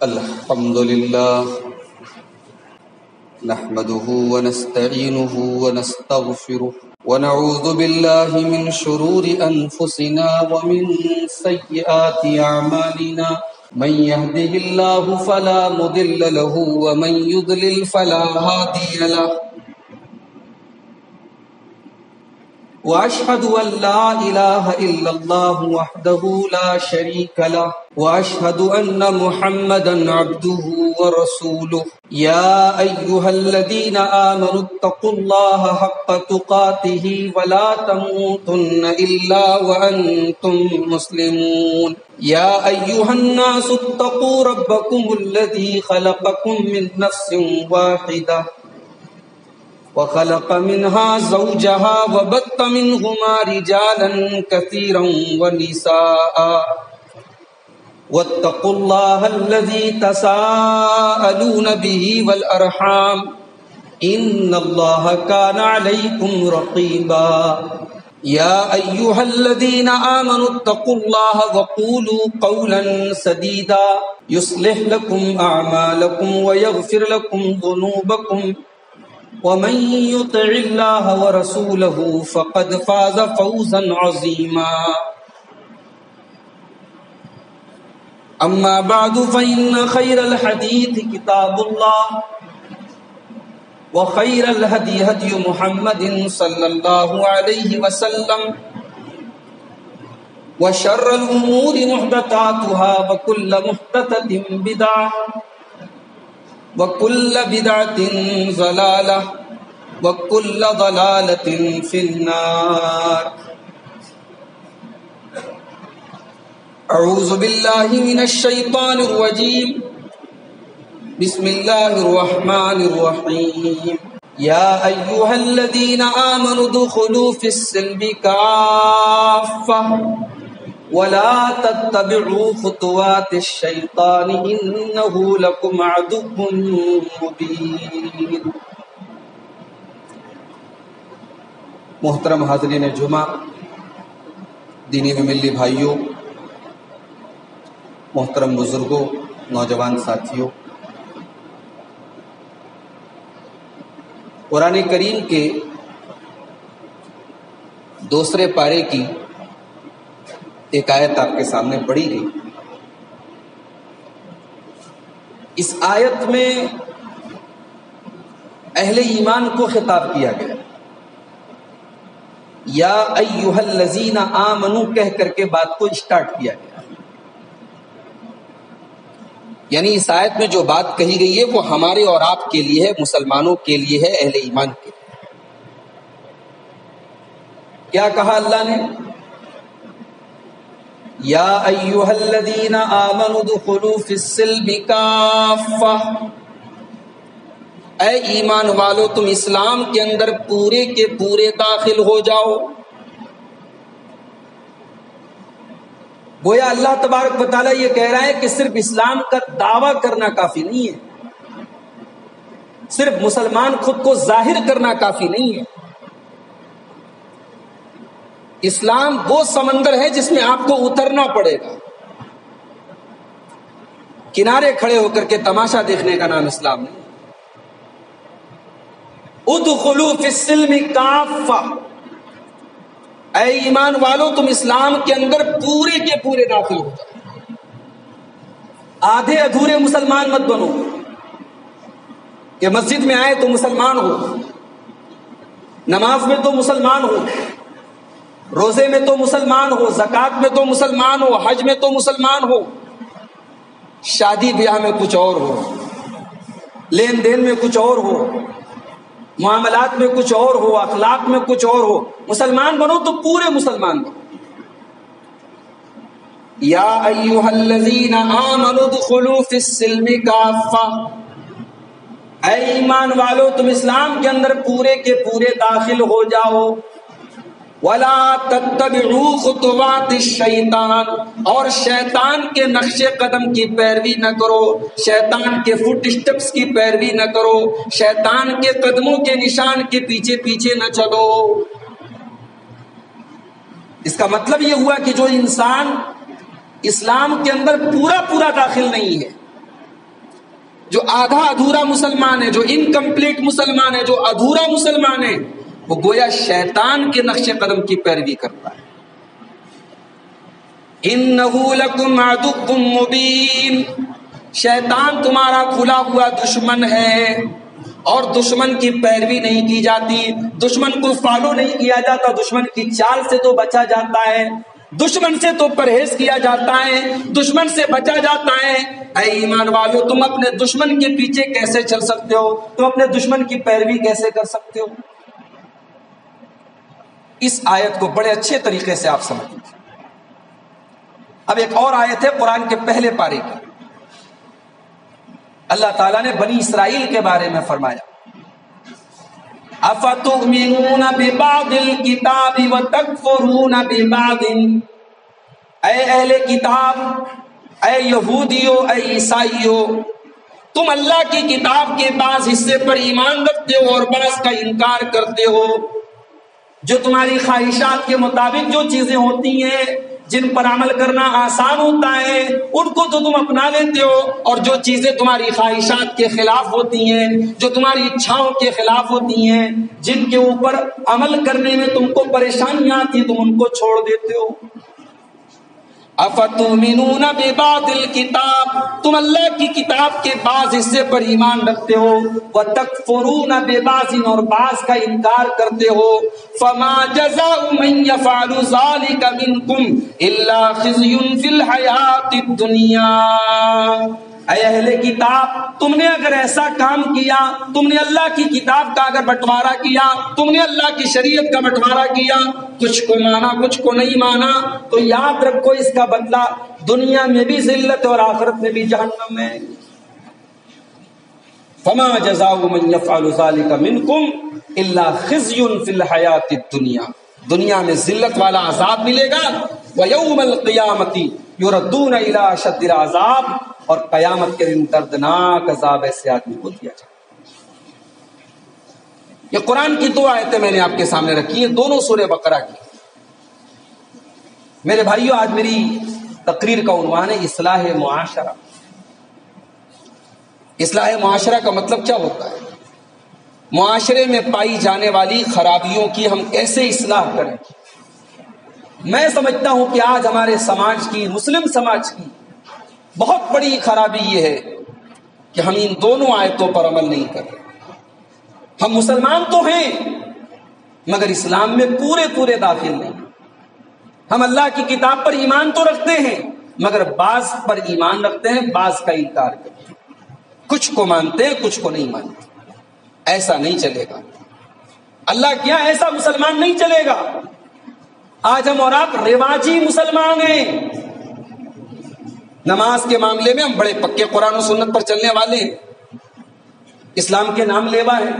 الحمد لله نحمده ونستعينه ونستغفره ونعوذ بالله من شرور أنفسنا ومن سيئات أعمالنا من يهده الله فلا مضل له ومن يضلل فلا هادي له وأشهد أن لا إله إلا الله وحده لا شريك له وأشهد أن محمدا عبده ورسوله يا أيها الذين آمنوا اتقوا الله حق تقاته ولا تموتن إلا وأنتم مسلمون يا أيها الناس اتقوا ربكم الذي خلقكم من نفس واحدة وخلق منها زوجها وبث منهما رجالا كثيرا ونساء واتقوا الله الذي تساءلون به والأرحام إن الله كان عليكم رقيبا يا أيها الذين آمنوا اتقوا الله وقولوا قولا سديدا يصلح لكم أعمالكم ويغفر لكم ذنوبكم ومن يطع الله ورسوله فقد فاز فوزا عظيما أما بعد فإن خير الحديث كتاب الله وخير الهدي هدي محمد صلى الله عليه وسلم وشر الأمور محدثاتها وكل محدثة بدعة وكل بدعة ضلالة وكل ضلالة في النار أعوذ بالله من الشيطان الرجيم بسم الله الرحمن الرحيم يا أيها الذين آمنوا ادخلوا في السلم كافة ولا تتبعوا خطوات الشيطان إنه لكم عدو مبين. محترم حاضرین جمعہ، دینی و ملی بھائیوں، محترم بزرگوں، نوجوان ساتھیوں، قرآن کریم کے دوسرے پارے کی ایک آیت آپ کے سامنے پڑھی گئی. اس آیت میں اہل ایمان کو خطاب کیا گیا. یا ایھا الذین آمنو کہہ کر کے بات کو اسٹارٹ کیا گیا. یعنی اس آیت میں جو بات کہی گئی ہے وہ ہمارے اور آپ کے لیے ہے، مسلمانوں کے لیے ہے، اہل ایمان کے لیے. کیا کہا اللہ نے؟ یا ایھا الذین آمنوا ادخلوا فی السلم کافہ، اے ایمان والو تم اسلام کے اندر پورے کے پورے داخل ہو جاؤ. گویا اللہ تبارک و تعالیٰ یہ کہہ رہا ہے کہ صرف اسلام کا دعویٰ کرنا کافی نہیں ہے، صرف مسلمان خود کو ظاہر کرنا کافی نہیں ہے. اسلام وہ سمندر ہے جس میں آپ کو اترنا پڑے گا. کنارے کھڑے ہو کر کے تماشا دیکھنے کا نام اسلام نہیں. ادخلوا فی السلم کافہ، اے ایمان والو تم اسلام کے اندر پورے کے پورے داخل ہو جاؤ. آدھے ادھورے مسلمان مت بنو کہ مسجد میں آئے تو مسلمان ہو، نماز میں تو مسلمان ہو، روزے میں تو مسلمان ہو، زکوٰۃ میں تو مسلمان ہو، حج میں تو مسلمان ہو، شادی بیاہ میں کچھ اور ہو، لین دین میں کچھ اور ہو، معاملات میں کچھ اور ہو، اخلاق میں کچھ اور ہو. مسلمان بنو تو پورے مسلمان بنو. یا ایھا الذین آمنوا ادخلوا فی السلم کافہ، اے ایمان والو تم اسلام کے اندر پورے کے پورے داخل ہو جاؤ. ولا تتبعوا خطوات الشیطان، اور شیطان کے نقش قدم کی پیروی نہ کرو، شیطان کے فٹ اسٹیپس کی پیروی نہ کرو، شیطان کے قدموں کے نشان کے پیچھے پیچھے نہ چلو. اس کا مطلب یہ ہوا کہ جو انسان اسلام کے اندر پورا داخل نہیں ہے، جو آدھا ادھورا مسلمان ہے، جو انکمپلیٹ مسلمان ہے، جو ادھورا مسلمان ہے، وہ گویا شیطان کے نقش قدم کی پیروی کرتا ہے. اِنَّهُ لَكُمْ عَدُوٌّ مُّبِينٌ، شیطان تمہارا کھلا ہوا دشمن ہے، اور دشمن کی پیروی نہیں کی جاتی، دشمن کو فالو نہیں کیا جاتا، دشمن کی چال سے تو بچا جاتا ہے، دشمن سے تو پرہیز کیا جاتا ہے، دشمن سے بچا جاتا ہے. اے ایمان والو، تم اپنے دشمن کے پیچھے کیسے چل سکتے ہو؟ تم اپنے دشمن کی پیروی کیسے کر سکتے ہو؟ اس آیت کو بڑے اچھے طریقے سے آپ سمجھیں. اب ایک اور آیت ہے قرآن کے پہلے پارے کی. اللہ تعالیٰ نے بنی اسرائیل کے بارے میں فرمایا، اَفَتُؤْمِنُونَ بِبَعْضِ الْكِتَابِ وَتَكْفُرُونَ بِبَعْضٍ، اے اہل کتاب، اے یہودیو، اے عیسائیو، تم اللہ کی کتاب کے بعض حصے پر ایمان رکھتے ہو اور بعض کا انکار کرتے ہو. جو تمہاری خواہشات کے مطابق جو چیزیں ہوتی ہیں، جن پر عمل کرنا آسان ہوتا ہے، ان کو تو تم اپنا لیتے ہو، اور جو چیزیں تمہاری خواہشات کے خلاف ہوتی ہیں، جو تمہاری اچھاؤں کے خلاف ہوتی ہیں، جن کے اوپر عمل کرنے میں تم کو پریشانیاں آتی، تم ان کو چھوڑ دیتے ہو. افتؤمنون ببعض الکتاب، تم اللہ کی کتاب کے بعض حصے پر ایمان رکھتے ہو، وتکفرون ببعض، اور بعض کا انکار کرتے ہو. فما جزاء من يفعل ذلك منكم الا خزي في الحیات الدنیا. اے اہل کتاب، تم نے اگر ایسا کام کیا، تم نے اللہ کی کتاب کا اگر بٹوارا کیا، تم نے اللہ کی شریعت کا بٹوارا کیا، کچھ کو مانا کچھ کو نہیں مانا، تو یاد رکھو اس کا بدلہ دنیا میں بھی ذلت اور آخرت میں بھی جہنم ہے. فما جزاء من يفعل ذلك منكم الا خزي في الحیات الدنیا، دنیا میں ذلت والا عذاب ملے گا. ویوم القیامت یردون الی اشد العذاب، اور قیامت کے دن دردناک عذاب ایسے آدمی کو دیا جائے. یہ قرآن کی دو آیتیں میں نے آپ کے سامنے رکھی ہیں، دونوں سورہ بقرہ کی. میرے بھائیو، آج میری تقریر کا عنوان ہے اصلاح معاشرہ. اصلاح معاشرہ کا مطلب کیا ہوتا ہے؟ معاشرے میں پائی جانے والی خرابیوں کی ہم کیسے اصلاح کریں. میں سمجھتا ہوں کہ آج ہمارے سماج کی، مسلم سماج کی بہت بڑی خرابی یہ ہے کہ ہم ان دونوں آیتوں پر عمل نہیں کر رہے. ہم مسلمان تو ہیں مگر اسلام میں پورے داخل نہیں. ہم اللہ کی کتاب پر ایمان تو رکھتے ہیں مگر بعض پر ایمان رکھتے ہیں، بعض کا انکار کرتے ہیں. کچھ کو مانتے ہیں، کچھ کو نہیں مانتے. ایسا نہیں چلے گا. اللہ کیا ایسا مسلمان نہیں چلے گا. آج ہم اور آپ رواجی مسلمان ہیں. نماز کے معاملے میں ہم بڑے پکے قرآن و سنت پر چلنے والے ہیں، اسلام کے نام لیوا ہے.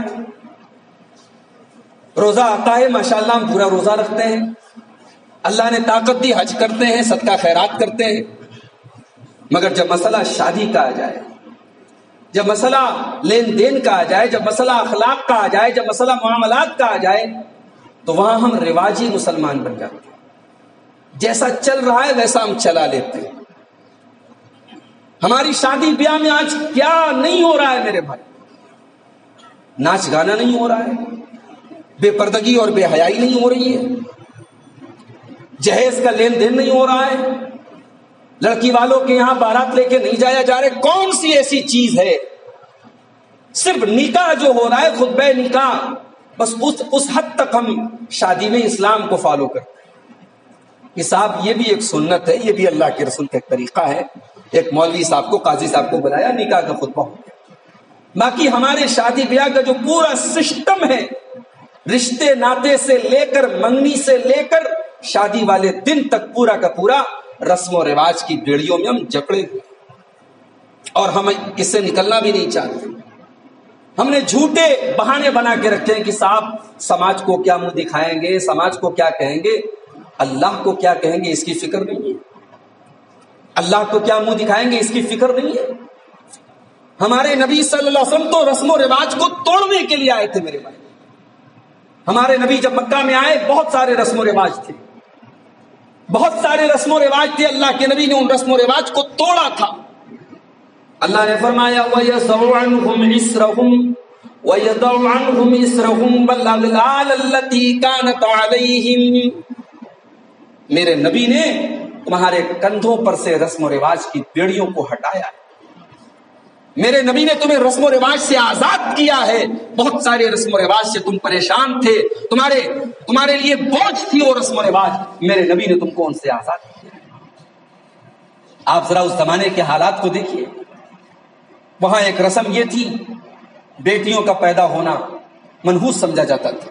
روزہ آتا ہے، ماشاءاللہ ہم پورا روزہ رکھتے ہیں. اللہ نے طاقت دی، حج کرتے ہیں، صدقہ خیرات کرتے ہیں. مگر جب مسئلہ شادی کا آ جائے، جب مسئلہ لین دین کا آ جائے، جب مسئلہ اخلاق کا آ جائے، جب مسئلہ معاملات کا آ جائے، تو وہاں ہم رواجی مسلمان بن جاتے ہیں. جیسا چل رہا ہے ویسا ہم چلا لیتے ہیں. ہماری شادی بیاہ میں آج کیا نہیں ہو رہا ہے میرے بھائی؟ ناچ گانا نہیں ہو رہا ہے، بے پردگی اور بے حیائی نہیں ہو رہی ہے، جہیز کا لین دین نہیں ہو رہا ہے، لڑکی والوں کے یہاں بارات لے کے نہیں جایا جا رہا. کون سی ایسی چیز ہے؟ صرف نکاح جو ہو رہا ہے، خطبہ نکاح، بس اس حد تک ہم شادی میں اسلام کو فالو کرتے ہیں. کہ صاحب یہ بھی ایک سنت ہے، یہ بھی اللہ کے رسول کا ایک طریقہ ہے. ایک مولوی صاحب کو، قاضی صاحب کو بلایا، نکاح کا خطبہ ہو گیا. باقی ہمارے شادی بیاہ کا جو پورا سسٹم ہے، رشتے ناطے سے لے کر، منگنی سے لے کر شادی والے دن تک، پورا کا پورا رسم و رواج کی بیڑیوں میں ہم جکڑے ہوئے، اور ہم اس سے نکلنا بھی نہیں چاہتے. ہم نے جھوٹے بہانے بنا کے رکھے ہیں کہ صاحب سماج کو کیا منہ دکھائیں گے، سماج کو کیا کہیں گے، اللہ کو کیا کہیں گے اس کی فکر نہیں ہے. اللہ کو کیا منہ دکھائیں گے اس کی فکر نہیں ہے. ہمارے نبی صلی اللہ علیہ وسلم تو رسم و رواج کو توڑنے کے لیے آئے تھے میرے بھائی. ہمارے نبی جب مکہ میں آئے، بہت سارے رسم و رواج تھے، بہت سارے رسم و رواج تھے. اللہ کے نبی نے ان رسم و رواج کو توڑا تھا. اللہ نے فرمایا وَيَضَعُ عَنْهُمْ إِسْرَهُمْ وَالْأَغْلَالَ الَّتِي كَانَتْ عَلَيْهِمْ، میرے نبی نے تمہارے کندھوں پر سے رسم و رواج کی بیڑیوں کو ہٹایا ہے، میرے نبی نے تمہیں رسم و رواج سے آزاد کیا ہے، بہت سارے رسم و رواج سے تم پریشان تھے، تمہارے لیے بوجھ تھی وہ رسم و رواج، میرے نبی نے تم کو ان سے آزاد کیا۔ آپ ذرا اس زمانے کے حالات کو دیکھیے، وہاں ایک رسم یہ تھی، بیٹیوں کا پیدا ہونا منحوس سمجھا جاتا تھا،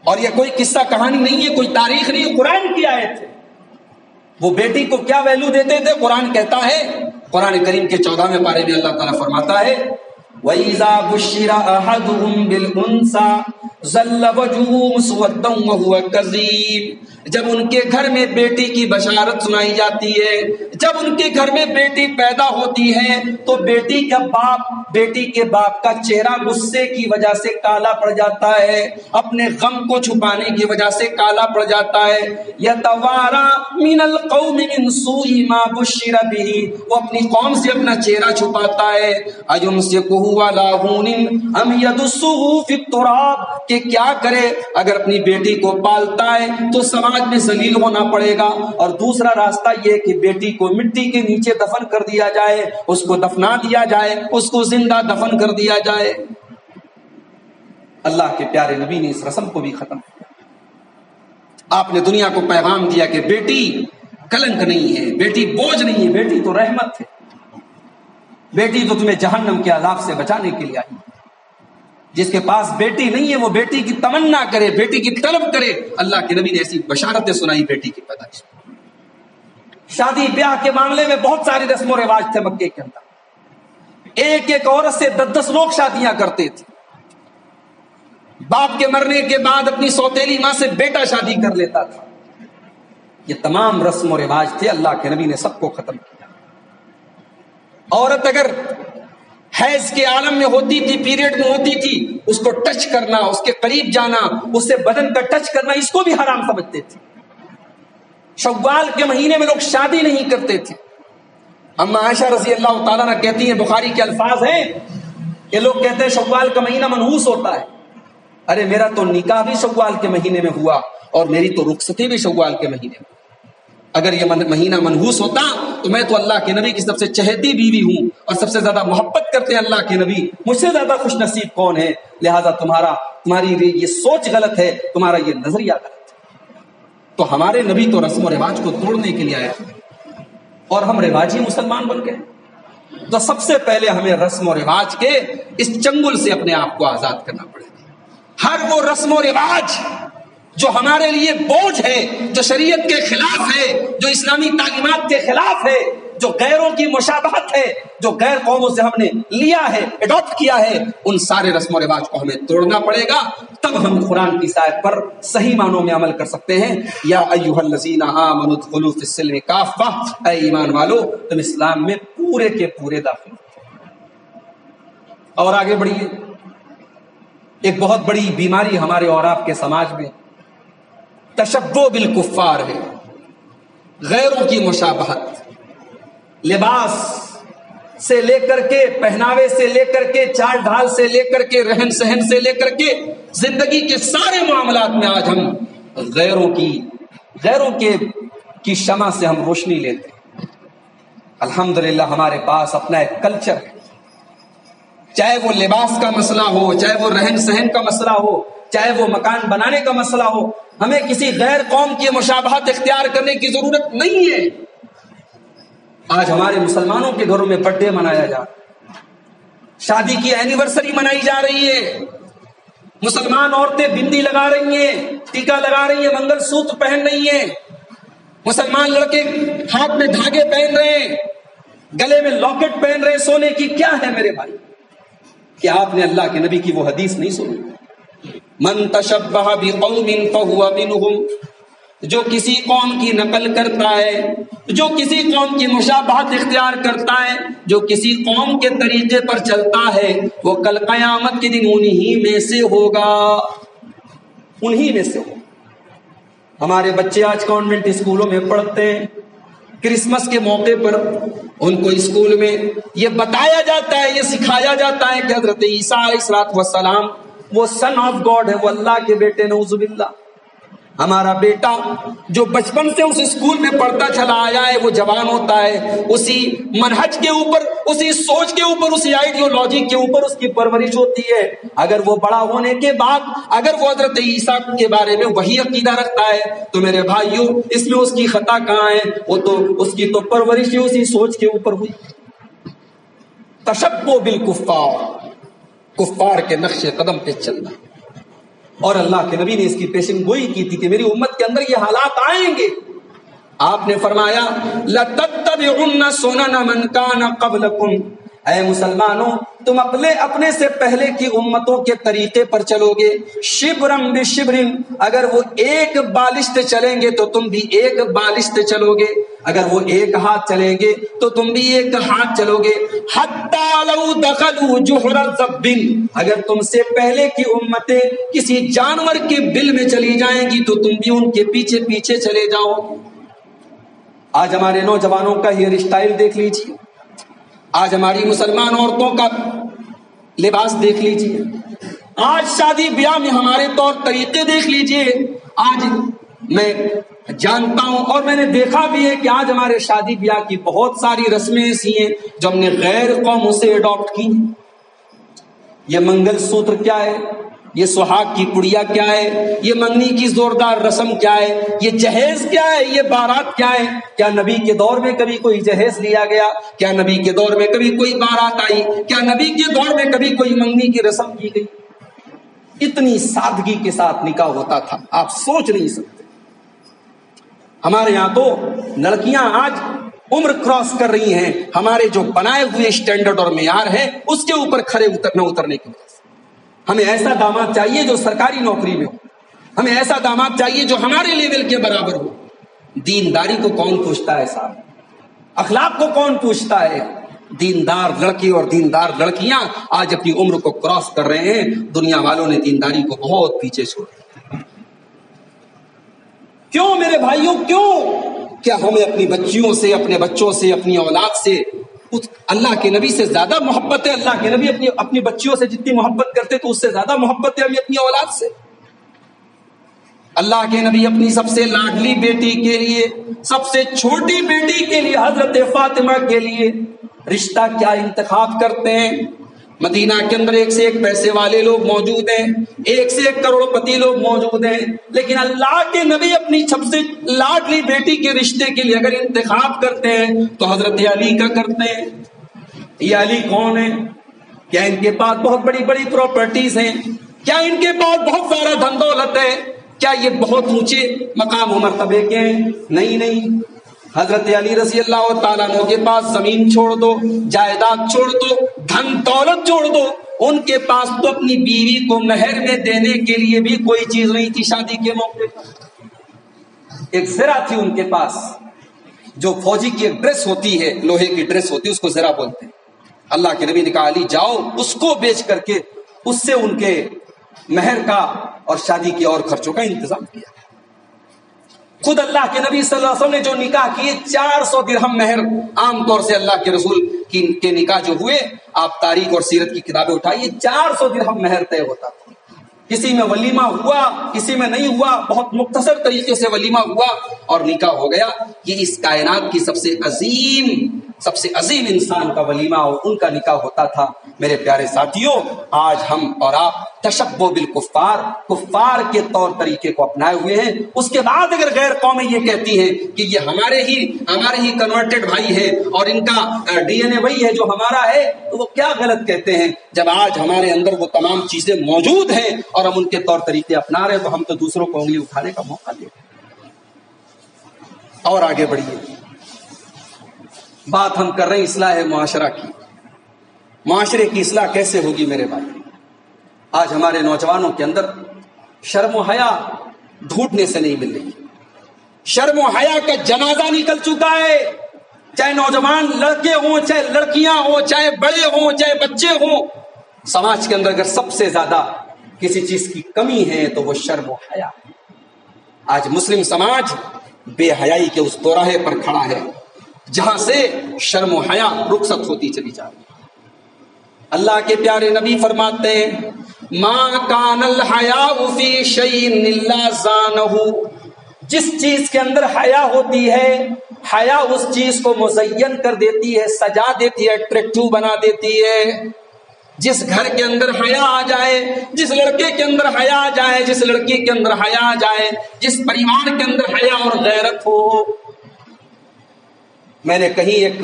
اور یہ کوئی قصہ کہانی نہیں ہے، کوئی تاریخ نہیں ہے، قرآن کی آیت ہے۔ وہ بیٹی کو کیا ویلو دیتے تھے؟ قرآن کہتا ہے، قرآن کریم کے 14ویں پارے میں اللہ تعالیٰ فرماتا ہے وَإِذَا بُشِّرَ أَحَدُهُمْ بِالْأُنثَىٰ ظَلَّ وَجْهُهُ مُسْوَدًّا وَهُوَ كَظِيمٌ، جب ان کے گھر میں بیٹی کی بشارت سنائی جاتی ہے، جب ان کے گھر میں بیٹی پیدا ہوتی ہے تو بیٹی کے باپ کا چہرہ غصے کی وجہ سے کالا پڑ جاتا ہے، اپنے غم کو چھپانے کی وجہ سے کالا پڑ جاتا ہے۔ يَتَوَارَى مِنَ الْقَوْمِ مِنْ سُوءِ مَا بُشِّرَ بِهِ، وہ اپنی قوم سے اپنا چہرہ چھپاتا ہے۔ أَيُمْسِكُهُ عَلَىٰ هُونٍ أَمْ يَدُسُّهُ فِي التُّرَابِ، کہ کیا کرے، اگر اپنی بیٹی کو پالتا ہے تو سماج میں ذلیل ہونا پڑے گا، اور دوسرا راستہ یہ کہ بیٹی کو مٹی کے نیچے دفن کر دیا جائے، اس کو دفنا دیا جائے، اس کو زندہ دفن کر دیا جائے۔ اللہ کے پیارے نبی نے اس رسم کو بھی ختم کیا۔ آپ نے دنیا کو پیغام دیا کہ بیٹی کلنک نہیں ہے، بیٹی بوجھ نہیں ہے، بیٹی تو رحمت ہے، بیٹی تو تمہیں جہنم کے عذاب سے بچانے کے لیے آئی۔ جس کے پاس بیٹی نہیں ہے وہ بیٹی کی تمنا کرے، بیٹی کی طلب کرے۔ اللہ کے نبی نے ایسی بشارتیں سنائی بیٹی کی پیدائش۔ شادی بیاہ کے معاملے میں بہت سارے رسم و رواج تھے مکے کے اندر، ایک ایک عورت سے 10 لوگ شادیاں کرتے تھے، باپ کے مرنے کے بعد اپنی سوتیلی ماں سے بیٹا شادی کر لیتا تھا۔ یہ تمام رسم و رواج تھے، اللہ کے نبی نے سب کو ختم کیا۔ عورت اگر حیض کے عالم میں ہوتی تھی، پیریڈ میں ہوتی تھی، اس کو ٹچ کرنا، اس کے قریب جانا، اس سے بدن کا ٹچ کرنا، اس کو بھی حرام سمجھتے تھے۔ شوال کے مہینے میں لوگ شادی نہیں کرتے تھے۔ اما عائشہ رضی اللہ تعالیٰ عنہ کہتی ہیں، بخاری کے الفاظ ہیں کہ لوگ کہتے ہیں شوال کا مہینہ منحوس ہوتا ہے۔ ارے میرا تو نکاح بھی شوال کے مہینے میں ہوا، اور میری تو رخصتی بھی شوال کے مہینے میں۔ اگر یہ مہینہ منحوس ہوتا تو میں تو اللہ کے نبی کی سب سے چہیتی بیوی ہوں، اور سب سے زیادہ محبت کرتے ہیں اللہ کے نبی، مجھ سے زیادہ خوش نصیب کون ہے؟ لہذا تمہاری یہ سوچ غلط ہے، تمہارا یہ نظریہ غلط ہے۔ تو ہمارے نبی تو رسم و رواج کو توڑنے کے لیے آئے، اور ہم رواجی مسلمان بن گئے۔ تو سب سے پہلے ہمیں رسم و رواج کے اس چنگل سے اپنے آپ کو آزاد کرنا پڑے گا۔ ہر وہ رسم و رواج جو ہمارے لیے بوجھ ہے، جو شریعت کے خلاف ہے، جو اسلامی تعلیمات کے خلاف ہے، جو غیروں کی مشابہت ہے، جو غیر قوموں سے ہم نے لیا ہے، اڈاپٹ کیا ہے، ان سارے رسم و رواج کو ہمیں توڑنا پڑے گا، تب ہم قرآن کی آیت پر صحیح معنوں میں عمل کر سکتے ہیں۔ یا ایھا الذین آمنوا ادخلوا فی السلم کافہ، اے ایمان والو تم اسلام میں پورے کے پورے داخل ہو۔ اور آگے بڑھیے، ایک بہت بڑی بیماری ہمارے اور آپ کے سماج میں تشبہ بالکفار ہے، غیروں کی مشابہت، لباس سے لے کر کے، پہناوے سے لے کر کے، چال ڈھال سے لے کر کے، رہن سہن سے لے کر کے، زندگی کے سارے معاملات میں آج ہم غیروں کی شمع سے ہم روشنی لیتے ہیں۔ الحمدللہ ہمارے پاس اپنا ایک کلچر ہے، چاہے وہ لباس کا مسئلہ ہو، چاہے وہ رہن سہن کا مسئلہ ہو، چاہے وہ مکان بنانے کا مسئلہ ہو، ہمیں کسی غیر قوم کی مشابہت اختیار کرنے کی ضرورت نہیں ہے۔ آج ہمارے مسلمانوں کے گھروں میں برتھ ڈے منایا جا رہا ہے، شادی کی اینیورسری منائی جا رہی ہے، مسلمان عورتیں بندی لگا رہی ہیں، ٹیکا لگا رہی ہیں، منگل سوتر پہن رہی ہیں، مسلمان لڑکے ہاتھ میں دھاگے پہن رہے ہیں، گلے میں لاکٹ پہن رہے ہیں سونے کی۔ کیا ہے میرے بھائی؟ کہ آپ نے اللہ کے نبی کی وہ حدیث نہیں سنی؟ من تشبہ بقوم فہو منہم، جو کسی قوم کی نقل کرتا ہے، جو کسی قوم کی مشابہت اختیار کرتا ہے، جو کسی قوم کے طریقے پر چلتا ہے، وہ کل قیامت کے دن انہی میں سے ہوگا، انہی میں سے ہوگا۔ ہمارے بچے آج کانوینٹ اسکولوں میں پڑھتے ہیں، کرسمس کے موقع پر ان کو اسکول میں یہ بتایا جاتا ہے، یہ سکھایا جاتا ہے کہ حضرت عیسیٰ علیہ السلام وہ سن آف گاڈ ہے، وہ اللہ کے بیٹے، نعوذ باللہ۔ ہمارا بیٹا جو بچپن سے اس اسکول میں پڑھتا چلا آیا ہے، وہ جوان ہوتا ہے اسی منہج کے اوپر، اسی سوچ کے اوپر، اسی آئیڈیولوجی کے اوپر اس کی پرورش ہوتی ہے۔ اگر وہ بڑا ہونے کے بعد اگر وہ حضرت عیسیٰ کے بارے میں وہی عقیدہ رکھتا ہے تو میرے بھائیوں اس میں اس کی خطا کہاں ہے؟ وہ تو اس کی تو پرورش ہی اسی سوچ کے اوپر ہوئی۔ تشبہ بالکفار، کفار کے نقش قدم پہ چلنا، اور اللہ کے نبی نے اس کی پیشن گوئی کی تھی کہ میری امت کے اندر یہ حالات آئیں گے۔ آپ نے فرمایا لَتَتَّبِعُنَّ سُنَنَ مَنْ كَانَ قَبْلَكُمْ، اے مسلمانوں تم اپنے سے پہلے کی امتوں کے طریقے پر چلو گے، شبرم بشبرم، اگر وہ ایک بالشت چلیں گے تو تم بھی ایک بالشت چلو گے، اگر وہ ایک ہاتھ چلیں گے تو تم بھی ایک ہاتھ چلو گے، حتی لو دخلوا جحر ذب، اگر تم سے پہلے کی امتیں کسی جانور کے بل میں چلی جائیں گی تو تم بھی ان کے پیچھے پیچھے چلے جاؤ۔ آج ہمارے نوجوانوں کا ہیئر اسٹائل دیکھ لیجیے، آج ہماری مسلمان عورتوں کا لباس دیکھ لیجیے، آج شادی بیاہ میں ہمارے طور طریقے دیکھ لیجیے۔ آج میں جانتا ہوں اور میں نے دیکھا بھی ہے کہ آج ہمارے شادی بیاہ کی بہت ساری رسمیں ایسی ہیں جو ہم نے غیر قوموں سے اڈاپٹ کی۔ یہ منگل سوتر کیا ہے؟ یہ سہاگ کی پڑیا کیا ہے؟ یہ منگنی کی زوردار رسم کیا ہے؟ یہ جہیز کیا ہے؟ یہ بارات کیا ہے؟ کیا نبی کے دور میں کبھی کوئی جہیز لیا گیا؟ کیا نبی کے دور میں کبھی کوئی بارات آئی؟ کیا نبی کے دور میں کبھی کوئی منگنی کی رسم کی گئی؟ اتنی سادگی کے ساتھ نکاح ہوتا تھا، آپ سوچ نہیں سکتے۔ ہمارے یہاں تو لڑکیاں آج عمر کراس کر رہی ہیں ہمارے جو بنائے ہوئے اسٹینڈرڈ اور معیار ہے اس کے اوپر کھڑے اترنے کی وجہ سے۔ ہمیں ایسا داماد چاہیے جو سرکاری نوکری میں ہو، ہمیں ایسا داماد چاہیے جو ہمارے لیول کے برابر ہو۔ دینداری کو کون پوچھتا ہے صاحب؟ اخلاق کو کون پوچھتا ہے؟ دیندار لڑکے اور دیندار لڑکیاں آج اپنی عمر کو کراس کر رہے ہیں، دنیا والوں نے دینداری کو بہت پیچھے چھوڑ دیا۔ کیوں میرے بھائیوں کیوں؟ کیا ہمیں اپنی بچیوں سے، اپنے بچوں سے، اپنی اولاد سے اللہ کے نبی سے زیادہ محبت ہے؟ اللہ کے نبی اپنی بچیوں سے جتنی محبت کرتے تو اس سے زیادہ محبت ہے ہمیں اپنی اولاد سے۔ اللہ کے نبی اپنی سب سے لاڈلی بیٹی کے لیے، سب سے چھوٹی بیٹی کے لیے، حضرت فاطمہ کے لیے رشتہ کیا انتخاب کرتے ہیں؟ مدینہ کے اندر ایک سے ایک پیسے والے لوگ موجود ہیں، ایک سے ایک کروڑ پتی لوگ موجود ہیں، لیکن اللہ کے نبی اپنی سب سے لاڈلی بیٹی کے رشتے کے لیے اگر انتخاب کرتے ہیں تو حضرت علی کا کرتے ہیں۔ یہ علی کون ہے؟ کیا ان کے پاس بہت بڑی بڑی پراپرٹیز ہیں؟ کیا ان کے پاس بہت سارا دھن دولت ہے؟ کیا یہ بہت اونچے مقام و مرتبے کے ہیں؟ نہیں۔ حضرت علی رضی اللہ تعالیٰ عنہ کے پاس زمین چھوڑ دو، جائیداد چھوڑ دو، دھن دولت چھوڑ دو، ان کے پاس تو اپنی بیوی کو مہر میں دینے کے لیے بھی کوئی چیز نہیں تھی شادی کے موقع پر۔ ایک زرہ تھی ان کے پاس، جو فوجی کی ایک ڈریس ہوتی ہے، لوہے کی ڈریس ہوتی ہے، اس کو زرہ بولتے ہیں۔ اللہ کے نبی نے کہا علی جاؤ اس کو بیچ کر کے اس سے ان کے مہر کا اور شادی کے اور خرچوں کا انتظام کیا۔ خود اللہ کے نبی صلی اللہ علیہ وسلم نے جو نکاح کیے 400 درہم مہر، عام طور سے اللہ کے رسول کے نکاح جو ہوئے، آپ تاریخ اور سیرت کی کتابیں اٹھائیے، 400 درہم مہر طے ہوتا تھا۔ کسی میں ولیمہ ہوا، کسی میں نہیں ہوا، بہت مختصر طریقے سے ولیمہ ہوا اور نکاح ہو گیا۔ یہ اس کائنات کی سب سے عظیم انسان کا ولیمہ اور ان کا نکاح ہوتا تھا۔ میرے پیارے ساتھیوں، آج ہم اور آپ تشبہ بالکفار، کفار کے طور طریقے کو اپنائے ہوئے ہیں۔ اس کے بعد اگر غیر قومیں یہ کہتی ہیں کہ یہ ہمارے ہی کنورٹڈ بھائی ہے اور ان کا ڈی این اے وہی ہے جو ہمارا ہے، تو وہ کیا غلط کہتے ہیں؟ جب آج ہمارے اندر وہ تمام چیزیں موجود ہیں اور ہم ان کے طور طریقے اپنا رہے ہیں تو ہم تو دوسروں کو انگلی اٹھانے کا موقع دیں۔ اور آگے بڑھیے، بات ہم کر رہے ہیں اصلاح معاشرہ کی۔ معاشرے کی اصلاح کیسے ہوگی میرے بھائی؟ آج ہمارے نوجوانوں کے اندر شرم و حیا ڈھونڈنے سے نہیں مل رہی۔ شرم و حیا کا جنازہ نکل چکا ہے، چاہے نوجوان لڑکے ہوں، چاہے لڑکیاں ہوں، چاہے بڑے ہوں، چاہے بچے ہوں۔ سماج کے اندر اگر سب سے زیادہ کسی چیز کی کمی ہے تو وہ شرم و حیا۔ آج مسلم سماج بے حیائی کے اس دوراہے پر کھڑا ہے۔ جہاں سے شرم و حیا رخصت ہوتی چلی جا رہی ہے۔ اللہ کے پیارے نبی فرماتے ہیں ما کان الحیاء فی شیء الا زانہ، جس چیز کے اندر حیا ہوتی ہے، حیا اس چیز کو مزین کر دیتی ہے، سجا دیتی ہے، اٹریکٹیو بنا دیتی ہے۔ جس گھر کے اندر حیا آ جائے، جس لڑکے کے اندر حیا آ جائے، جس لڑکی کے اندر حیا آ جائے، جس پریوار کے اندر حیا اور غیرت ہو۔ میں نے کہیں ایک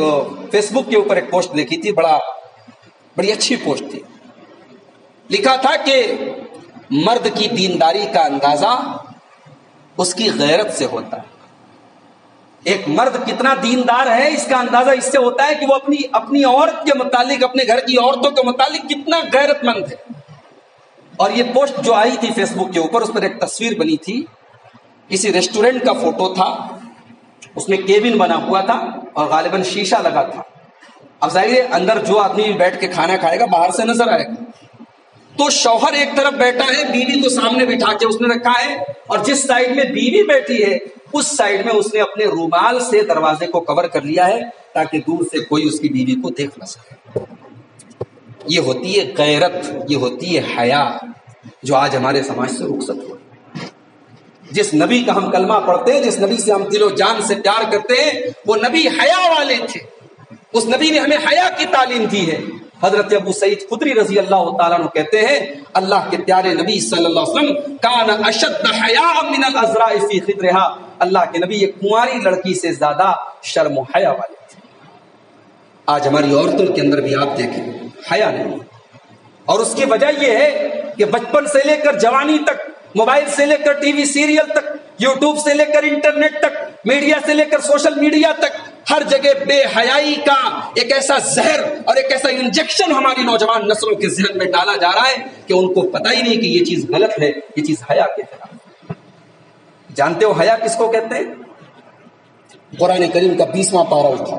فیس بک کے اوپر ایک پوسٹ دیکھی تھی، بڑی اچھی پوسٹ تھی۔ لکھا تھا کہ مرد کی دینداری کا اندازہ اس کی غیرت سے ہوتا ہے۔ ایک مرد کتنا دیندار ہے اس کا اندازہ اس سے ہوتا ہے کہ وہ اپنی عورت کے متعلق، اپنے گھر کی عورتوں کے متعلق کتنا غیرت مند ہے۔ اور یہ پوسٹ جو آئی تھی فیس بک کے اوپر، اس پر ایک تصویر بنی تھی، کسی ریسٹورینٹ کا فوٹو تھا، اس میں کیبن بنا ہوا تھا اور غالباً شیشہ لگا تھا۔ اب ظاہر ہے اندر جو آدمی بیٹھ کے کھانا کھائے گا باہر سے نظر آئے گا۔ تو شوہر ایک طرف بیٹھا ہے، بیوی کو سامنے بٹھا کے اس نے رکھا ہے، اور جس سائڈ میں بیوی بیٹھی ہے اس سائڈ میں اس نے اپنے رومال سے دروازے کو کور کر لیا ہے تاکہ دور سے کوئی اس کی بیوی کو دیکھ نہ سکے۔ یہ ہوتی ہے غیرت، یہ ہوتی ہے حیا، جو آج ہمارے سماج سے رخصت ہو۔ جس نبی کا ہم کلمہ پڑھتے ہیں، جس نبی سے ہم دل و جان سے پیار کرتے ہیں، وہ نبی حیا والے تھے۔ اس نبی نے ہمیں حیا کی تعلیم دی ہے۔ حضرت ابو سعید خدری رضی اللہ تعالیٰ عنہ کہتے ہیں اللہ کے پیارے نبی صلی اللہ علیہ وسلم کان اشد حیاء من الازراء فی خدرها، اللہ کے نبی ایک کنواری لڑکی سے زیادہ شرم و حیا والے تھے۔ آج ہماری عورتوں کے اندر بھی آپ دیکھیں حیا نہیں، اور اس کی وجہ یہ ہے کہ بچپن سے لے کر جوانی تک، موبائل سے لے کر ٹی وی سیریل تک، یوٹیوب سے لے کر انٹرنیٹ تک، میڈیا سے لے کر سوشل میڈیا تک، ہر جگہ بے حیائی کا ایک ایسا زہر اور ایک ایسا انجیکشن ہماری نوجوان نسلوں کے ذہن میں ڈالا جا رہا ہے کہ ان کو پتہ ہی نہیں کہ یہ چیز غلط ہے، یہ چیز حیا کے خلاف۔ جانتے ہو حیا کس کو کہتے ہیں؟ قرآن کریم کا 20واں پارہ اٹھا،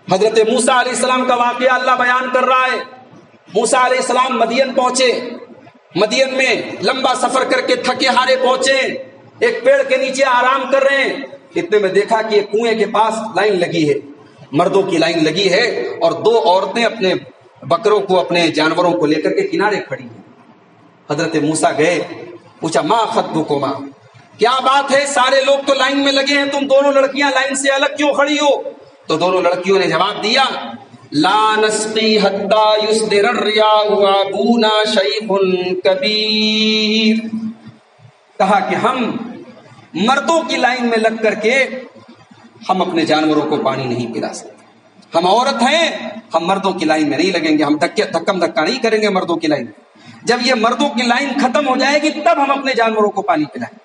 حضرت موسیٰ علیہ السلام کا واقعہ اللہ بیان کر رہا ہے۔ موسیٰ علیہ السلام مدین پہنچے، مدین میں لمبا سفر کر کے تھکے ہارے پہنچے، ایک پیڑ کے نیچے آرام کر رہے ہیں، اتنے میں دیکھا کہ ایک کنویں کے پاس لائن لگی ہے، مردوں کی لائن لگی ہے، اور 2 عورتیں اپنے بکروں کو، اپنے جانوروں کو لے کر کے کنارے کھڑی ہیں۔ حضرت موسیٰ گئے، پوچھا ما خطبکما، کیا بات ہے، سارے لوگ تو لائن میں لگے ہیں، تم دونوں لڑکیاں لائن سے الگ کیوں کھڑی ہو؟ تو دونوں لڑکیوں نے جواب دیا لا نسقی حتی یصدر الرعاء وابونا شیخ کبیر، کہا کہ ہم مردوں کی لائن میں لگ کر کے ہم اپنے جانوروں کو پانی نہیں پلا سکتے، ہم عورت ہیں، ہم مردوں کی لائن میں نہیں لگیں گے، ہم دھکم دھکا نہیں کریں گے مردوں کی لائن میں، جب یہ مردوں کی لائن ختم ہو جائے گی تب ہم اپنے جانوروں کو پانی پلائیں۔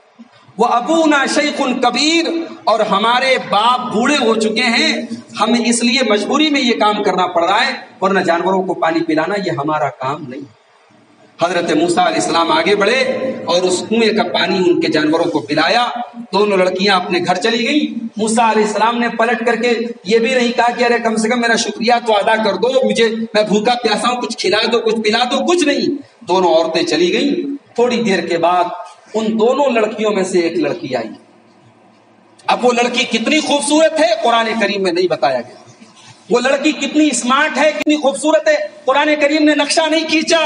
وہ ابونا شیخ کبیر، اور ہمارے باپ بوڑھے ہو چکے ہیں، ہمیں اس لیے مجبوری میں یہ کام کرنا پڑ رہا ہے، ورنہ جانوروں کو پانی پلانا یہ ہمارا کام نہیں۔ حضرت موسیٰ علیہ السلام آگے بڑھے اور اس کنویں کا پانی ان کے جانوروں کو پلایا، دونوں لڑکیاں اپنے گھر چلی گئیں۔ موسیٰ علیہ السلام نے پلٹ کر کے یہ بھی نہیں کہا کہ ارے کم سے کم میرا شکریہ تو ادا کر دو، میں بھوکا پیاسا ہوں، کچھ کھلا دو، کچھ پلا دو، کچھ نہیں۔ دونوں عورتیں چلی گئیں۔ تھوڑی دیر کے بعد ان دونوں لڑکیوں میں سے ایک لڑکی آئی۔ اب وہ لڑکی کتنی خوبصورت ہے قرآن کریم میں نہیں بتایا گیا، وہ لڑکی کتنی اسمارٹ ہے، کتنی خوبصورت ہے قرآن کریم نے نقشہ نہیں کھینچا،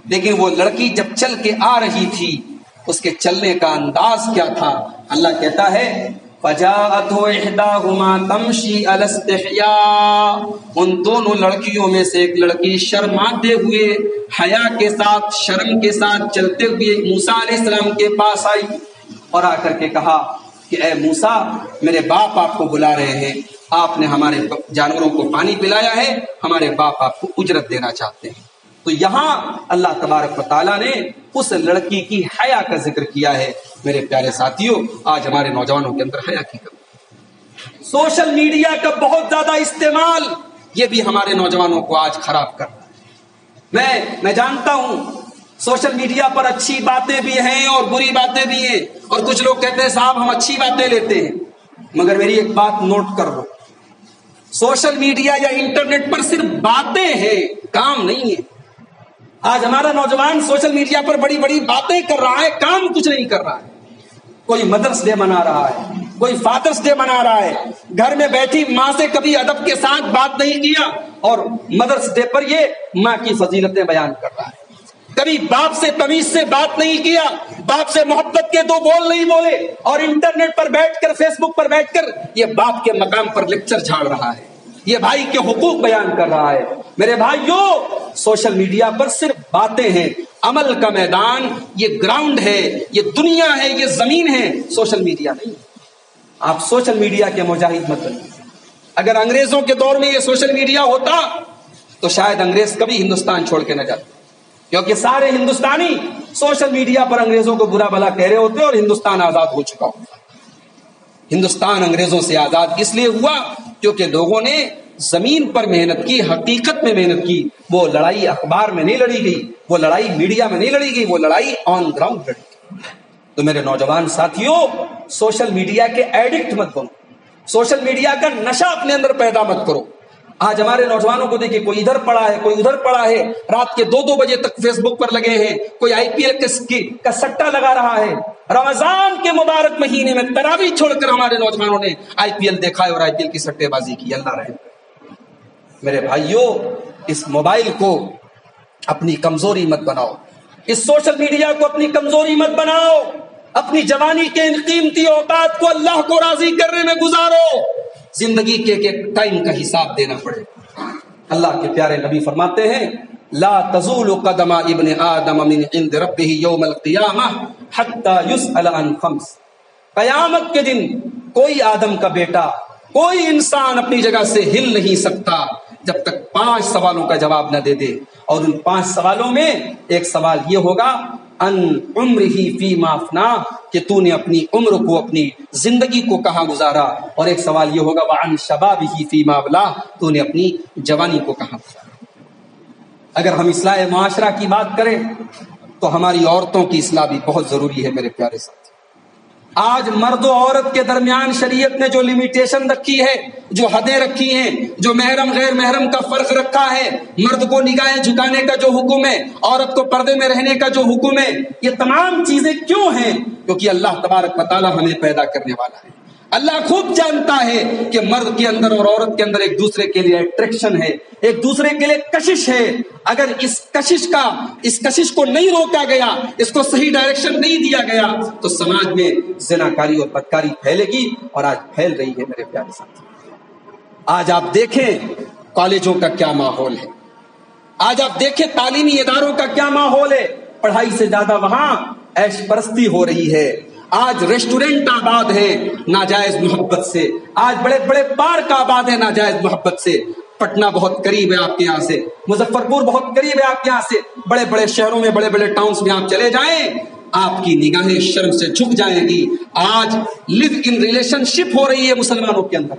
لیکن وہ لڑکی جب چل کے آ رہی تھی اس کے چلنے کا انداز کیا تھا؟ اللہ کہتا ہے فَجَاءَتْهُ إِحْدَاهُمَا تَمْشِي عَلَى اسْتِحْيَاءٍ، ان دونوں لڑکیوں میں سے ایک لڑکی شرماتے ہوئے، حیا کے ساتھ، شرم کے ساتھ چلتے ہوئے موسیٰ علیہ السلام کے پاس آئی اور آ کر کے کہا کہ اے موسیٰ، میرے باپ آپ کو بلا رہے ہیں، آپ نے ہمارے جانوروں کو پانی پلایا ہے، ہمارے باپ آپ کو اجرت دینا چاہتے ہیں۔ تو یہاں اللہ تبارک و تعالیٰ نے اس لڑکی کی حیا کا ذکر کیا ہے۔ میرے پیارے ساتھیوں، آج ہمارے نوجوانوں کے اندر حیا کی کمی، سوشل میڈیا کا بہت زیادہ استعمال، یہ بھی ہمارے نوجوانوں کو آج خراب کر رہا ہے۔ میں جانتا ہوں سوشل میڈیا پر اچھی باتیں بھی ہیں اور بری باتیں بھی ہیں، اور کچھ لوگ کہتے ہیں صاحب ہم اچھی باتیں لیتے ہیں، مگر میری ایک بات نوٹ کر لو، سوشل میڈیا یا انٹرنیٹ پر صرف باتیں ہیں، کام نہیں ہے۔ آج ہمارا نوجوان سوشل میڈیا پر بڑی بڑی باتیں کر رہا ہے، کام کچھ نہیں کر رہا ہے۔ کوئی مدرس ڈے منا رہا ہے، کوئی فادرس ڈے منا رہا ہے، گھر میں بیٹھی ماں سے کبھی ادب کے ساتھ بات نہیں کیا، اور مدرس ڈے پر یہ ماں کی فضیلتیں بیان کر رہا ہے۔ کبھی باپ سے تمیز سے بات نہیں کیا، باپ سے محبت کے دو بول نہیں بولے، اور انٹرنیٹ پر بیٹھ کر، فیس بک پر بیٹھ کر یہ باپ کے مقام پر لیکچر جھاڑ رہا ہے، یہ بھائی کے حقوق بیان کر رہا ہے۔ میرے بھائیوں، سوشل میڈیا پر صرف باتیں ہیں، عمل کا میدان یہ گراؤنڈ ہے، یہ دنیا ہے، یہ زمین ہے، سوشل میڈیا نہیں۔ آپ سوشل میڈیا کے مجاہد مت بنیے۔ اگر انگریزوں کے دور میں یہ سوشل میڈیا ہوتا تو شاید انگریز کبھی ہندوستان چھوڑ کے نہ جاتے، کیونکہ سارے ہندوستانی سوشل میڈیا پر انگریزوں کو برا بھلا کہہ رہے ہوتے اور ہندوستان آزاد ہو چکا ہوتا۔ ہندوستان انگریزوں سے آزاد اس لیے ہوا کیونکہ لوگوں نے زمین پر محنت کی، حقیقت میں محنت کی۔ وہ لڑائی اخبار میں نہیں لڑی گئی، وہ لڑائی میڈیا میں نہیں لڑی گئی، وہ لڑائی آن گراؤنڈ لڑی گئی۔ تو میرے نوجوان ساتھیوں، سوشل میڈیا کے ایڈکٹ مت بنو، سوشل میڈیا کا نشہ اپنے اندر پیدا مت کرو۔ آج ہمارے نوجوانوں کو دیکھیں، کوئی ادھر پڑا ہے، کوئی ادھر پڑا ہے، رات کے 2 بجے تک فیس بک پر لگے ہیں، کوئی IPL کا سٹا لگا رہا ہے۔ رمضان کے مبارک مہینے میں تراویح چھوڑ کر ہمارے نوجوانوں نے IPL دیکھا ہے اور IPL کی سٹے بازی کی۔ اللہ رحم کرے۔ میرے بھائیوں، اس موبائل کو اپنی کمزوری مت بناؤ، اس سوشل میڈیا کو اپنی کمزوری مت بناؤ، اپنی جوانی کے ان قیمتی اوقات کو اللہ کو راضی کرنے میں گزارو۔ زندگی کے ایک ٹائم کا حساب دینا پڑے۔ اللہ کے پیارے نبی فرماتے ہیں، لا تزول قدم ابن آدم من عند ربه یوم القیامہ حتی یسأل عن 5۔ قیامت کے دن کوئی آدم کا بیٹا، کوئی انسان اپنی جگہ سے ہل نہیں سکتا جب تک 5 سوالوں کا جواب نہ دے دے، اور ان 5 سوالوں میں ایک سوال یہ ہوگا، ان عمرہ فیما افنا، کہ تو نے اپنی عمر کو، اپنی زندگی کو کہاں گزارا، اور ایک سوال یہ ہوگا وعن شبابہ فیما ابلا، تو نے اپنی جوانی کو کہاں گزارا۔ اگر ہم اصلاح معاشرہ کی بات کریں تو ہماری عورتوں کی اصلاح بھی بہت ضروری ہے میرے پیارے ساتھی۔ آج مرد و عورت کے درمیان شریعت نے جو لمیٹیشن رکھی ہے، جو حدیں رکھی ہیں، جو محرم غیر محرم کا فرق رکھا ہے، مرد کو نگاہیں جھکانے کا جو حکم ہے، عورت کو پردے میں رہنے کا جو حکم ہے، یہ تمام چیزیں کیوں ہیں؟ کیونکہ اللہ تبارک و تعالیٰ ہمیں پیدا کرنے والا ہے۔ اللہ خوب جانتا ہے کہ مرد کے اندر اور عورت کے اندر ایک دوسرے کے لیے اٹریکشن ہے، ایک دوسرے کے لیے کشش ہے۔ اگر اس کشش کو نہیں روکا گیا، اس کو صحیح ڈائریکشن نہیں دیا گیا تو سماج میں زناکاری اور بدکاری پھیلے گی، اور آج پھیل رہی ہے میرے پیارے ساتھی۔ آج آپ دیکھیں کالجوں کا کیا ماحول ہے، آج آپ دیکھیں تعلیمی اداروں کا کیا ماحول ہے۔ پڑھائی سے زیادہ وہاں عیش پرستی ہو رہی ہے۔ آج ریسٹورنٹ آباد ہیں ناجائز محبت سے، آج بڑے بڑے پارک آباد ہیں ناجائز محبت سے۔ پٹنہ بہت قریب ہے آپ کے یہاں سے، مظفر پور بہت قریب ہے آپ کے یہاں سے، بڑے بڑے شہروں میں، بڑے بڑے ٹاؤنز میں آپ چلے جائیں، آپ کی نگاہیں شرم سے جھک جائیں گی۔ آج لیو ان ریلیشن شپ ہو رہی ہے مسلمانوں کے اندر،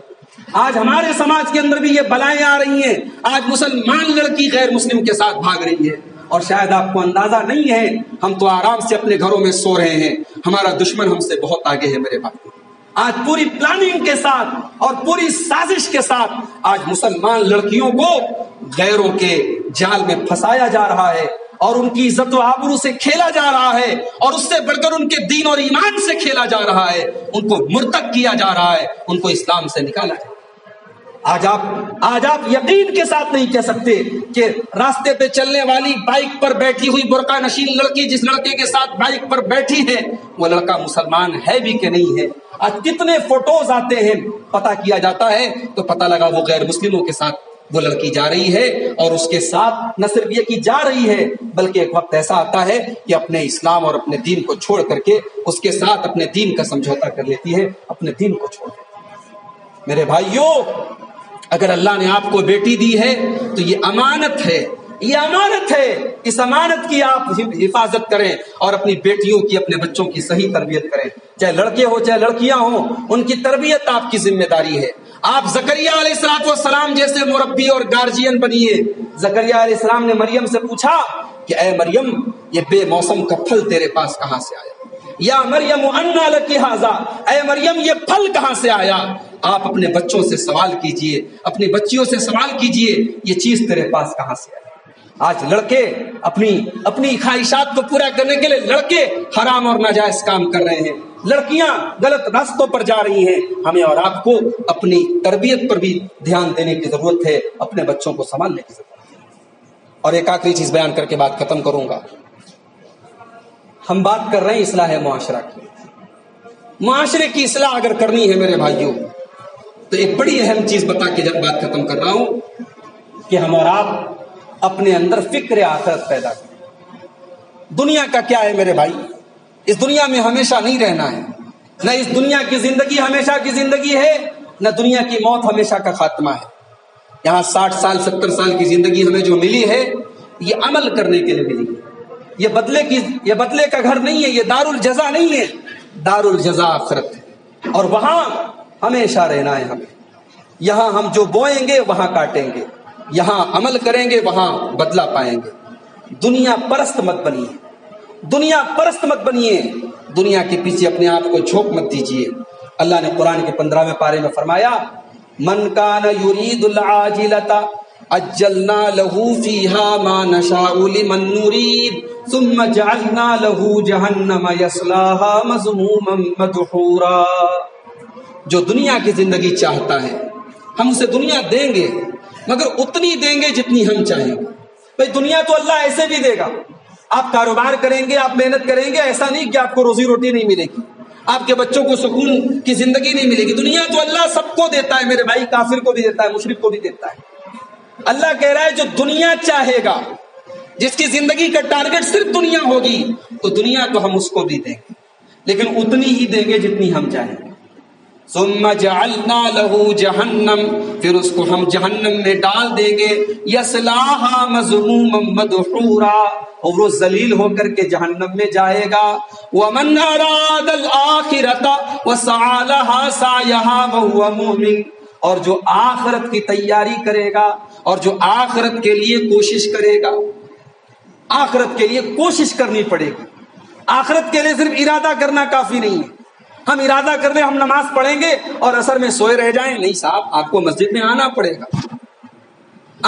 آج ہمارے سماج کے اندر بھی یہ بلائیں آ رہی ہیں۔ آج مسلمان لڑکی غیر مسلم کے ساتھ بھاگ رہی ہے، اور شاید آپ کو اندازہ نہیں ہے، ہم تو آرام سے اپنے گھروں میں سو رہے ہیں، ہمارا دشمن ہم سے بہت آگے ہے میرے بھائی۔ آج پوری پلاننگ کے ساتھ اور پوری سازش کے ساتھ آج مسلمان لڑکیوں کو غیروں کے جال میں پھنسایا جا رہا ہے، اور ان کی عزت و آبرو سے کھیلا جا رہا ہے، اور اس سے بڑھ کر ان کے دین اور ایمان سے کھیلا جا رہا ہے، ان کو مرتد کیا جا رہا ہے، ان کو اسلام سے نکالا جا رہا ہے۔ آج آپ یقین کے ساتھ نہیں کہہ سکتے کہ راستے پہ چلنے والی بائک پر بیٹھی ہوئی برقع نشین لڑکی جس لڑکے کے ساتھ بائک پر بیٹھی ہے وہ لڑکا مسلمان ہے بھی کہ نہیں ہے۔ آج کتنے فوٹوز آتے ہیں، پتہ کیا جاتا ہے تو پتہ لگا وہ غیر مسلموں کے ساتھ وہ لڑکی جا رہی ہے، اور اس کے ساتھ نہ صرف یہ کہ جا رہی ہے بلکہ ایک وقت ایسا آتا ہے کہ اپنے اسلام اور اپنے دین کو چھوڑ کر کے اس کے ساتھ اپنے دین کا سمجھوتا کر لیتی ہے، اپنے دین کو چھوڑ دیتی ہے۔ میرے بھائیوں، اگر اللہ نے آپ کو بیٹی دی ہے تو یہ امانت ہے، یہ امانت ہے، اس امانت کی آپ حفاظت کریں اور اپنی بیٹیوں کی، اپنے بچوں کی صحیح تربیت کریں، چاہے لڑکے ہو چاہے لڑکیاں ہوں، ان کی تربیت آپ کی ذمہ داری ہے۔ آپ زکریا علیہ السلام جیسے مربی اور گارجین بنیے۔ زکریا علیہ السلام نے مریم سے پوچھا کہ اے مریم، یہ بے موسم کا پھل تیرے پاس کہاں سے آیا؟ یا مریم انا لکی ھذا، اے مریم یہ پھل کہاں سے آیا؟ آپ اپنے بچوں سے سوال کیجئے، اپنی بچیوں سے سوال کیجئے، یہ چیز تیرے پاس کہاں سے آئی؟ آج لڑکے اپنی خواہشات کو پورا کرنے کے لیے لڑکے حرام اور ناجائز کام کر رہے ہیں، لڑکیاں غلط راستوں پر جا رہی ہیں. ہمیں اور آپ کو اپنی تربیت پر بھی دھیان دینے کی ضرورت ہے, اپنے بچوں کو سنبھالنے کی ضرورت ہے. اور ایک آخری چیز بیان کر کے بات ختم کروں گا. ہم بات کر رہے ہیں اصلاح معاشرہ کی. معاشرے کی اصلاح اگر کرنی ہے میرے بھائیوں, تو ایک بڑی اہم چیز بتا کے جب بات ختم کر رہا ہوں کہ ہم اور آپ اپنے اندر فکر آخرت پیدا کریں. دنیا کا کیا ہے میرے بھائی؟ اس دنیا میں ہمیشہ نہیں رہنا ہے. نہ اس دنیا کی زندگی ہمیشہ کی زندگی ہے, نہ دنیا کی موت ہمیشہ کا خاتمہ ہے. یہاں 60 سال 70 سال کی زندگی ہمیں جو ملی ہے, یہ عمل کرنے کے لیے ملی ہے. یہ بدلے کا گھر نہیں ہے, یہ دار الجزا نہیں ہے. دار الجزا آخرت ہے, اور وہاں ہمیشہ رہنا ہے ہمیں. یہاں ہم جو بوئیں گے وہاں کاٹیں گے, یہاں عمل کریں گے وہاں بدلہ پائیں گے. دنیا پرست مت بنیے, دنیا پرست مت بنیے, دنیا کے پیچھے اپنے آپ کو جھونک مت دیجیے. اللہ نے قرآن کے 15ویں پارے میں فرمایا, من کان یرید العاجلۃ عجلنا له فیہا ما نشاء لمن نرید ثم جعلنا له جہنم یصلاھا مذموما مدحورا. جو دنیا کی زندگی چاہتا ہے ہم اسے دنیا دیں گے, مگر اتنی دیں گے جتنی ہم چاہیں گے. بھائی دنیا تو اللہ ایسے بھی دے گا. آپ کاروبار کریں گے, آپ محنت کریں گے, ایسا نہیں کہ آپ کو روزی روٹی نہیں ملے گی, آپ کے بچوں کو سکون کی زندگی نہیں ملے گی. دنیا تو اللہ سب کو دیتا ہے میرے بھائی, کافر کو بھی دیتا ہے, مشرک کو بھی دیتا ہے. اللہ کہہ رہا ہے جو دنیا چاہے گا, جس کی زندگی کا ٹارگٹ صرف دنیا ہوگی, تو دنیا تو ہم اس کو بھی دیں گے, لیکن اتنی ہی دیں گے جتنی ہم چاہیں گے. ثم جعلنا له جہنم, پھر اس کو ہم جہنم میں ڈال دیں گے, یصلاھا مذموما مدحورا, اور وہ ذلیل ہو کر کے جہنم میں جائے گا. ومن اراد الآخرۃ وسعى لها سعيها وهو مؤمن, اور جو آخرت کی تیاری کرے گا اور جو آخرت کے لیے کوشش کرے گا. آخرت کے لیے کوشش کرنی پڑے گی. آخرت کے لیے صرف ارادہ کرنا کافی نہیں ہے. ہم ارادہ کر لیں ہم نماز پڑھیں گے اور اثر میں سوئے رہ جائیں, نہیں صاحب, آپ کو مسجد میں آنا پڑے گا.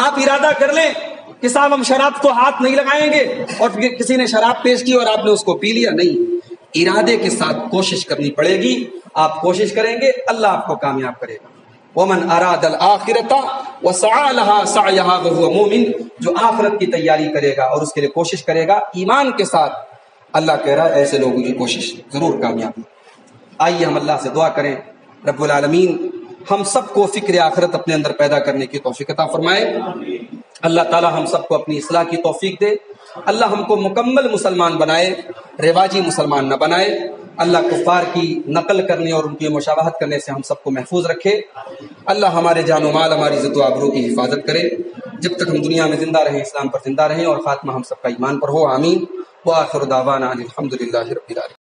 آپ ارادہ کر لیں کہ صاحب ہم شراب کو ہاتھ نہیں لگائیں گے, اور کسی نے شراب پیش کی اور آپ نے اس کو پی لیا, نہیں. ارادے کے ساتھ کوشش کرنی پڑے گی. آپ کوشش کریں گے, اللہ آپ کو کامیاب کرے گا. ومن اراد الآخرۃ وسعى لها سعيها وهو مؤمن, جو آخرت کی تیاری کرے گا اور اس کے لیے کوشش کرے گا ایمان کے ساتھ, اللہ کہہ رہا ہے ایسے لوگوں کی کوشش ضرور کامیاب. آئیے ہم اللہ سے دعا کریں, رب العالمین ہم سب کو فکر آخرت اپنے اندر پیدا کرنے کی توفیق عطا فرمائے. اللہ تعالی ہم سب کو اپنی اصلاح کی توفیق دے. اللہ ہم کو مکمل مسلمان بنائے, رواجی مسلمان نہ بنائے. اللہ کفار کی نقل کرنے اور ان کی مشابہت کرنے سے ہم سب کو محفوظ رکھے. اللہ ہمارے جان و مال, ہماری عزت و آبرو کی حفاظت کرے. جب تک ہم دنیا میں زندہ رہیں اسلام پر زندہ رہیں, اور خاتمہ ہم سب کا ایمان پر ہو. آمین. وآخر دعوانا الحمدللہ رب العالمین.